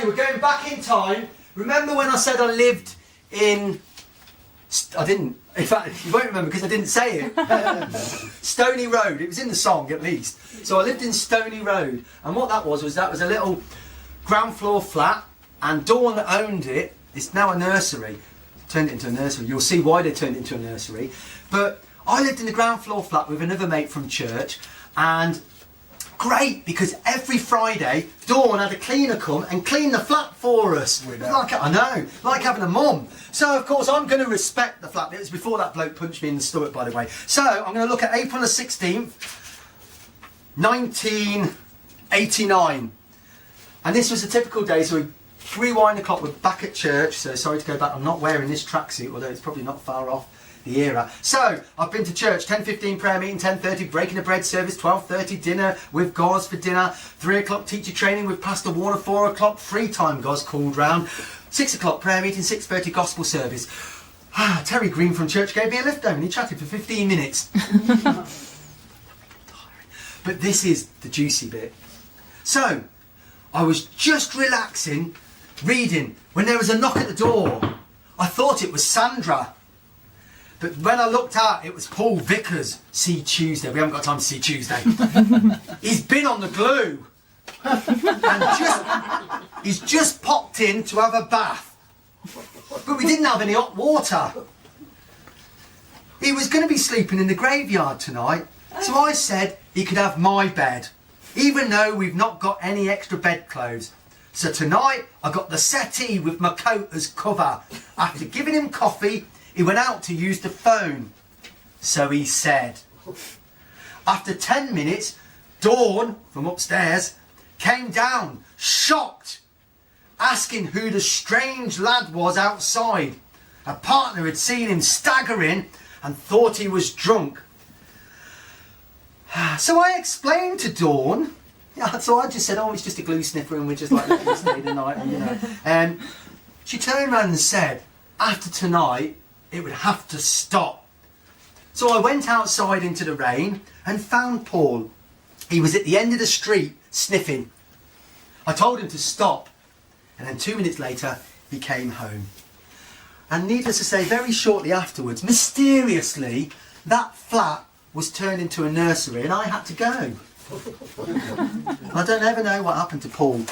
Okay, we're going back in time. Remember when I said I lived in... I didn't. In fact, you won't remember because I didn't say it. Stony Road. It was in the song at least. So I lived in Stony Road. And what that was a little ground floor flat. And Dawn owned it. It's now a nursery. Turned it into a nursery. You'll see why they turned it into a nursery. But I lived in the ground floor flat with another mate from church. And great, because every Friday Dawn had a cleaner come and clean the flat for us. I know, like having a mum. So of course I'm going to respect the flat. It was before that bloke punched me in the stomach, by the way. So I'm going to look at April the 16th, 1989. And this was a typical day, so we rewind the clock, we're back at church. So sorry to go back, I'm not wearing this tracksuit, although it's probably not far off the era. So I've been to church, 10:15 prayer meeting, 10:30 breaking the bread service, 12:30 dinner with Gauze for dinner, 3 o'clock teacher training with Pastor Warner, 4 o'clock free time Gauze called round, 6 o'clock prayer meeting, 6:30 gospel service. Terry Green from church gave me a lift home and he chatted for 15 minutes. But this is the juicy bit. So I was just relaxing, reading, when there was a knock at the door. I thought it was Sandra. But when I looked out, it was Paul Vickers. See Tuesday. We haven't got time to see Tuesday. He's been on the glue. And he's just popped in to have a bath. But we didn't have any hot water. He was going to be sleeping in the graveyard tonight. So I said he could have my bed, even though we've not got any extra bedclothes. So tonight, I got the settee with my coat as cover. After giving him coffee, he went out to use the phone. So he said. After 10 minutes, Dawn, from upstairs, came down, shocked, asking who the strange lad was outside. Her partner had seen him staggering and thought he was drunk. So I explained to Dawn. Yeah, so I just said, oh, it's just a Gluesniffer and we're just like, letting stay the night, and, you know. And she turned around and said, after tonight, it would have to stop. So I went outside into the rain and found Paul. He was at the end of the street sniffing. I told him to stop, and then 2 minutes later he came home. And needless to say, very shortly afterwards, mysteriously, that flat was turned into a nursery and I had to go. I don't ever know what happened to Paul.